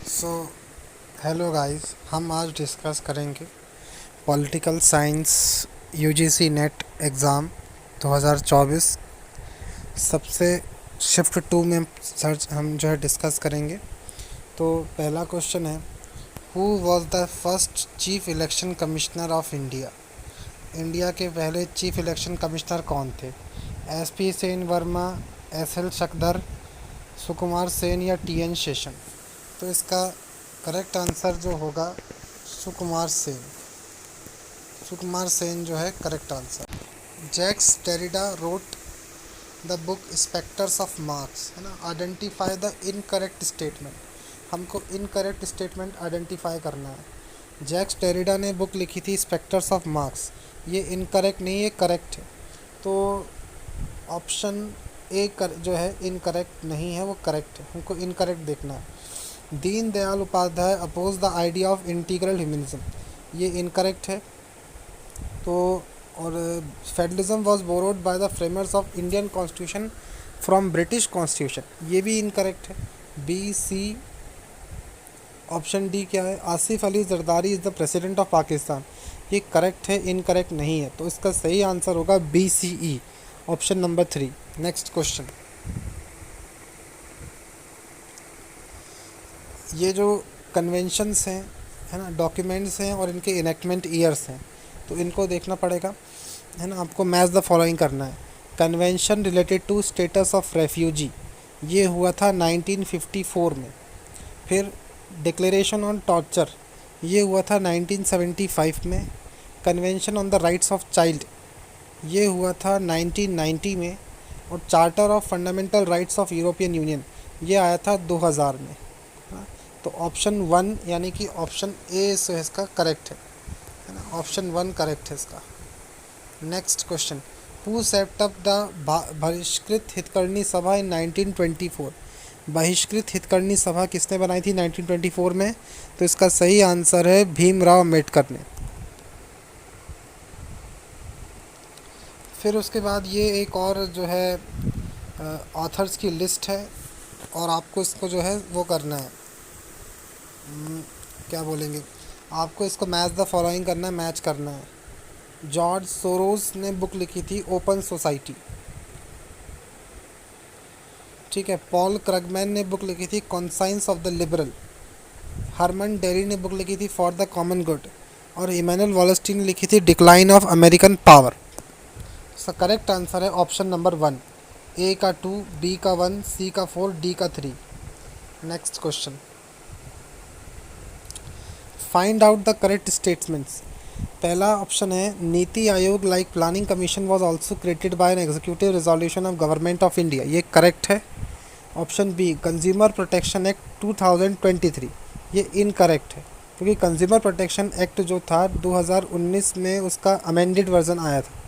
So hello guys, हम आज discuss करेंगे political science UGC net exam 2024। सबसे शिफ्ट टू में सर्च हम जो है डिस्कस करेंगे। तो पहला क्वेश्चन है, who was the first chief election commissioner of India. India के पहले चीफ इलेक्शन कमिश्नर कौन थे? एसपी सेन वर्मा, एसएल शकधर, सुकुमार सेन या टीएन शेषन। तो इसका करेक्ट आंसर जो होगा सुकुमार सेन। सुकुमार सेन जो है correct answer. Jacques Derrida wrote the book specters of Marx, है ना। Identify the incorrect statement. हमको इनकरेक्ट स्टेटमेंट आइडेंटिफाई करना है। जैक्स डेरिडा ने बुक लिखी थी स्पेक्टर्स ऑफ मार्क्स। ये इनकरेक्ट नहीं, ये करेक्ट है। तो ऑप्शन ए जो है इनकरेक्ट नहीं है, वो करेक्ट है। हमको इनकरेक्ट देखना है। Deen Dayal Upadhyay oppose the idea of integral humanism, ये इनकरेक्ट है। तो और federalism was borrowed by the framers of Indian constitution from British constitution, ये भी इनकरेक्ट है। बी सी ऑप्शन डी क्या है? Asif Ali Zardari is the president of Pakistan, ये करेक्ट है, इनकरेक्ट नहीं है। तो इसका सही आंसर होगा बी सी ई, ऑप्शन नंबर 3। नेक्स्ट क्वेश्चन, ये जो कन्वेंशंस हैं, है ना, डॉक्यूमेंट्स हैं और इनके इनेक्टमेंट ईयर्स हैं, तो इनको देखना पड़ेगा, है ना। आपको मैच द फॉलोइंग करना है। Convention related to status of refugee, ये हुआ था 1954 में। फिर डिक्लेरेशन ऑन टॉर्चर, ये हुआ था 1975 में। Convention on the rights of child, ये हुआ था 1990 में। और charter of fundamental rights of European union, ये आया था 2000 में। तो ऑप्शन 1 यानी कि ऑप्शन ए जो है इसका करेक्ट है ना। ऑप्शन 1 करेक्ट है इसका। Next question, who set up the बहिष्कृत हितकर्णी सभा इन 1924। बहिष्कृत हितकर्णी सभा किसने बनाई थी 1924 में? तो इसका सही आंसर है भीमराव अम्बेडकर ने। फिर उसके बाद ये एक और जो है ऑथर्स की लिस्ट है, और आपको इसको जो है वो करना है, क्या बोलेंगे, आपको इसको मैच द फॉलोइंग करना है, मैच करना है। जॉर्ज सोरोस ने बुक लिखी थी ओपन सोसाइटी, ठीक है। पॉल क्रगमैन ने बुक लिखी थी conscience of the liberal. Herman Daly ने बुक लिखी थी फॉर द कॉमन गुड। और इमैनुअल वॉलस्टीन ने लिखी थी डिक्लाइन ऑफ अमेरिकन पावर। इसका करेक्ट आंसर है ऑप्शन नंबर 1। ए का 2, बी का 1, सी का 4, डी का 3। Next question, find out the correct statements. पहला ऑप्शन है, NITI Aayog like planning commission was also created by an executive resolution of government of India, ये correct है। Option B, consumer protection act 2023, ये incorrect है, क्योंकि कंज्यूमर प्रोटेक्शन एक्ट जो था 2019 में उसका अमेंडेड वर्जन आया था,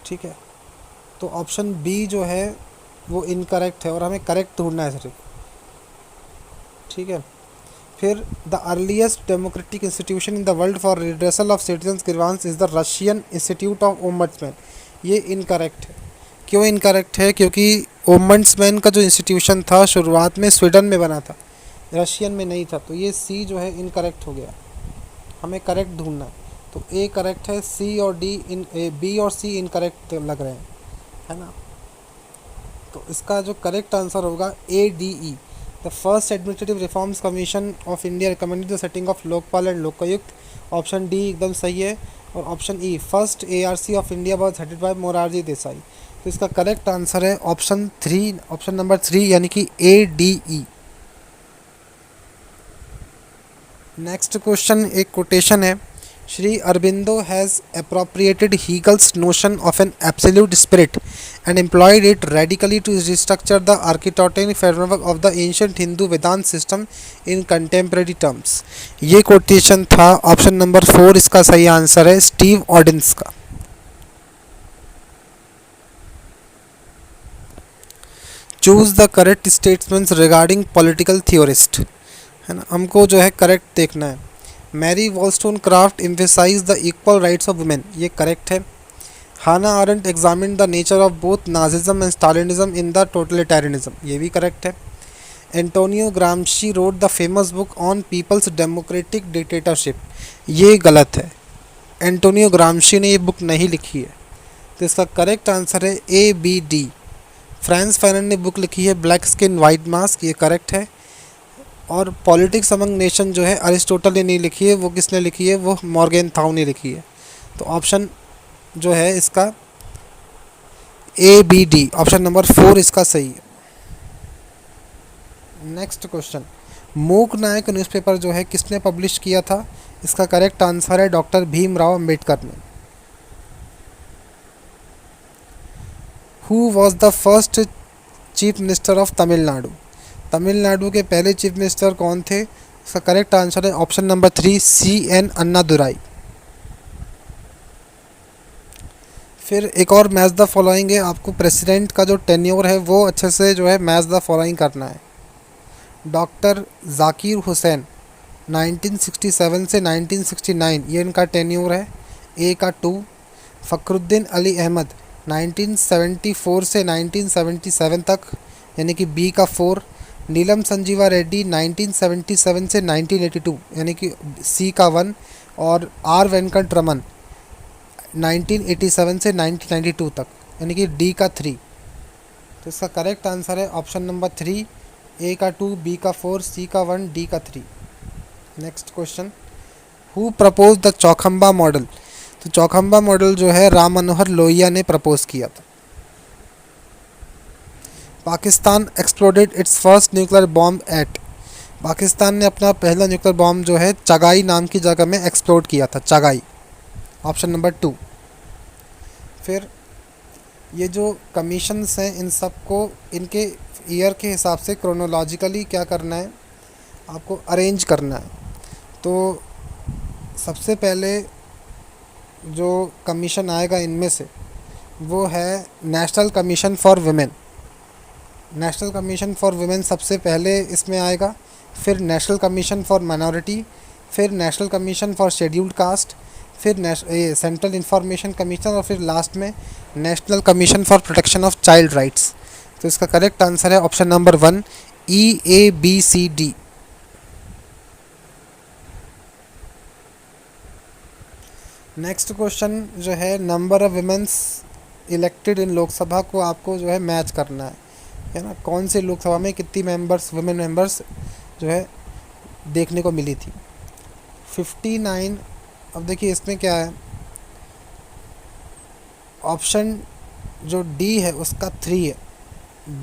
ठीक है। तो ऑप्शन बी जो है वो इनकरेक्ट है, और हमें करेक्ट ढूंढना है सिर्फ, ठीक है। फिर the earliest democratic institution in the world for redressal of citizens grievance is the Russian institute of ombudsman, ये इनकरेक्ट है। क्यों इनकरेक्ट है? क्योंकि ओम्बड्समैन का जो इंस्टीट्यूशन था शुरुआत में स्वीडन में बना था, रशियन में नहीं था। तो ये सी जो है इनकरेक्ट हो गया, हमें करेक्ट ढूंढना है। तो ए करेक्ट है, सी और डी बी और सी इनकरेक्ट लग रहे हैं, है ना। तो इसका जो करेक्ट आंसर होगा A D E. The first administrative reforms commission of India recommended the setting of Lokpal and Lokayukta, option D एकदम सही है। और option E, first ARC of India was headed by Morarji Desai. तो इसका करेक्ट आंसर है ऑप्शन 3, ऑप्शन नंबर 3 यानी कि A D E. Next question एक कोटेशन है, Shri Aurobindo has appropriated Hegel's notion of an absolute spirit and employed it radically to restructure the architectonic framework of the ancient Hindu Vedanta system in contemporary terms। ये quotation था option number 4, इसका सही answer है Steve ऑर्डिन्स का। Choose the correct statements regarding political theorist, है ना। हमको जो है करेक्ट देखना है। Mary Wollstonecraft emphasize the equal rights of women, ये करेक्ट है। Hannah Arendt examine the nature of both Nazism and Stalinism in the totalitarianism, ये भी करेक्ट है। Antonio Gramsci wrote the famous book on people's democratic dictatorship. ये गलत है, Antonio Gramsci ने ये बुक नहीं लिखी है। तो इसका करेक्ट आंसर है A B D. Frantz Fanon ने बुक लिखी है ब्लैक स्किन वाइट मास्क, ये करेक्ट है। और पॉलिटिक्स अमंग नेशन जो है अरिस्टोटल ने नहीं लिखी है, वो किसने लिखी है, वो मॉर्गन थाउ ने लिखी है। तो ऑप्शन जो है इसका A B D, option number 4 इसका सही है। नेक्स्ट क्वेश्चन, मूक नायक न्यूज़पेपर जो है किसने पब्लिश किया था? इसका करेक्ट आंसर है डॉक्टर भीमराव अंबेडकर ने। Who was the first chief minister of Tamil Nadu? Tamil Nadu के पहले चीफ मिनिस्टर कौन थे? इसका करेक्ट आंसर है option number 3 C N Annadurai. फिर एक और मैच द फॉलोइंग है, आपको प्रेसिडेंट का जो टेन्योर है वो अच्छे से जो है मैच द फॉलोइंग करना है। डॉक्टर जाकिर हुसैन 1967 से 1969 ये इनका टेन्योर है, ए का 2। फ़खरुद्दीन अली अहमद 1974 से 1977 तक, यानी कि बी का 4। नीलम संजीवा रेड्डी 1977 से 1982, यानी कि सी का 1। और आर वेंकट रमन 1987 से 1992 तक, यानी कि डी का 3। तो इसका करेक्ट आंसर है ऑप्शन नंबर 3, ए का 2, बी का 4, सी का 1, डी का 3। Next question, who propose the Chaukhamba model? तो चौखंबा मॉडल जो है राम मनोहर लोहिया ने प्रपोज किया था। Pakistan exploded its first nuclear bomb at? Pakistan ने अपना पहला न्यूक्लियर बॉम्ब जो है चगाई नाम की जगह में एक्सप्लोड किया था, चगाई, ऑप्शन नंबर 2। फिर ये जो कमीशंस हैं इन सब को इनके ईयर के हिसाब से क्रोनोलॉजिकली क्या करना है, आपको अरेंज करना है। तो सबसे पहले जो कमीशन आएगा इनमें से वो है national commission for women. National commission for women सबसे पहले इसमें आएगा, फिर नेशनल कमीशन फॉर माइनॉरिटी, फिर national commission for scheduled caste, फिर सेंट्रल इंफॉर्मेशन कमीशन, और फिर लास्ट में national commission for protection of child rights. तो इसका करेक्ट आंसर है option number 1 E A B C D. Next question जो है, number of women's elected in Lok Sabha को आपको जो है मैच करना है ना, कौन से लोकसभा में कितनी मेंबर्स वुमेन मेंबर्स जो है देखने को मिली थी? 59। अब देखिए इसमें क्या है, ऑप्शन जो डी है उसका 3 है।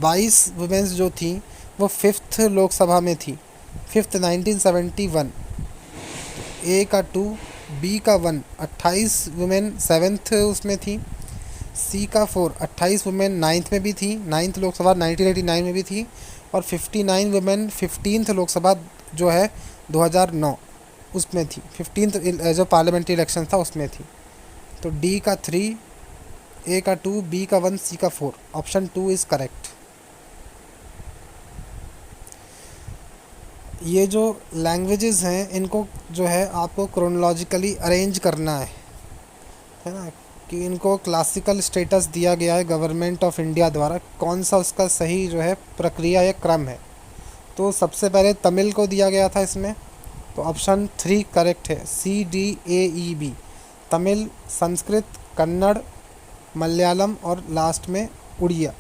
22 वुमेन्स जो थी वो 5th लोकसभा में थी, 5th 1971, ए का 2, बी का 1, 28 वुमेन 7th उसमें थी, सी का 4, 28 वुमेन 9th में भी थी, 9th लोकसभा 1989 में भी थी, और 59 वुमेन 15th लोकसभा जो है 2009 उसमें थी, 15th जो पार्लियामेंट्री इलेक्शन था उसमें थी। तो डी का 3, ए का 2, बी का 1, सी का 4, ऑप्शन 2 इज़ करेक्ट। ये जो लैंग्वेजेस हैं इनको जो है आपको क्रोनोलॉजिकली अरेंज करना है ना, कि इनको क्लासिकल स्टेटस दिया गया है गवर्नमेंट ऑफ इंडिया द्वारा, कौन सा उसका सही जो है प्रक्रिया या क्रम है। तो सबसे पहले तमिल को दिया गया था इसमें, तो ऑप्शन 3 करेक्ट है, C D A E B. Tamil, Sanskrit, Kannada, Malayalam और लास्ट में उड़िया।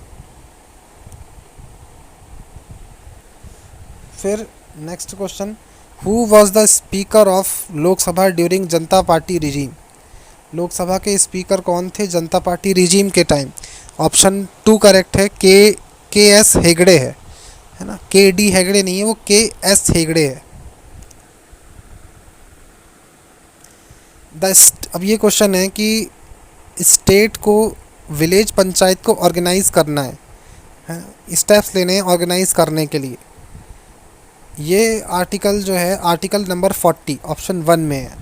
फिर next question, who was the speaker of Lok Sabha during Janata Party regime? Lok Sabha के स्पीकर कौन थे जनता पार्टी रिजीम के टाइम? ऑप्शन 2 करेक्ट है, के एस हेगड़े है ना, के डी हेगड़े नहीं है, वो के एस हेगड़े है। अब ये क्वेश्चन है कि स्टेट को विलेज पंचायत को ऑर्गेनाइज करना है, स्टेप्स लेने हैं ऑर्गेनाइज करने के लिए। ये आर्टिकल जो है आर्टिकल नंबर 40 ऑप्शन 1 में है।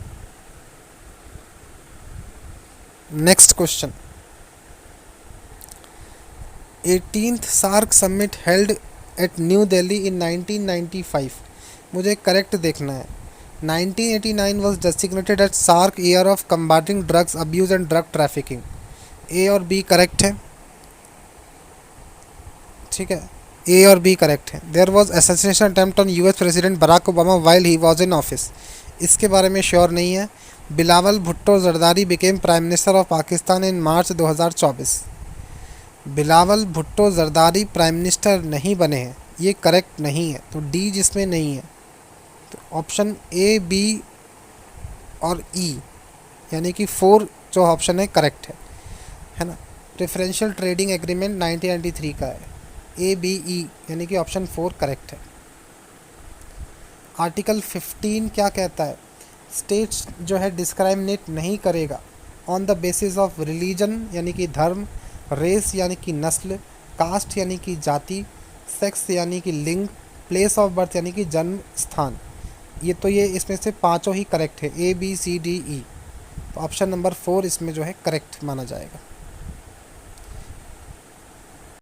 Next question, 18th SAARC summit held at new Delhi in 1995। मुझे करेक्ट देखना है। 1989 was designated at SAARC year of combating drugs abuse and drug trafficking. A और बी करेक्ट है, ठीक है। ए और बी करेक्ट है। There was assassination attempt on US president Barack Obama while he was in office, इसके बारे में sure नहीं है। Bilawal Bhutto Zardari became prime minister of Pakistan in March 2024। Bilawal Bhutto Zardari prime minister नहीं बने हैं, ये करेक्ट नहीं है, तो डी जिसमें नहीं है, तो ऑप्शन ए, बी और ई यानी कि 4 जो ऑप्शन है करेक्ट है ना। प्रेफरेंशियल ट्रेडिंग एग्रीमेंट 1993 का है, ए, बी, ई यानी कि ऑप्शन 4 करेक्ट है। आर्टिकल 15 क्या कहता है? स्टेट्स जो है डिस्क्राइमिनेट नहीं करेगा on the basis of religion यानी कि धर्म, रेस यानी कि नस्ल, कास्ट यानी कि जाति, सेक्स यानी कि लिंग, प्लेस ऑफ बर्थ यानी कि जन्म स्थान। ये इसमें से पांचों ही करेक्ट है, ए, बी, सी, डी, ई। तो ऑप्शन नंबर 4 इसमें जो है करेक्ट माना जाएगा।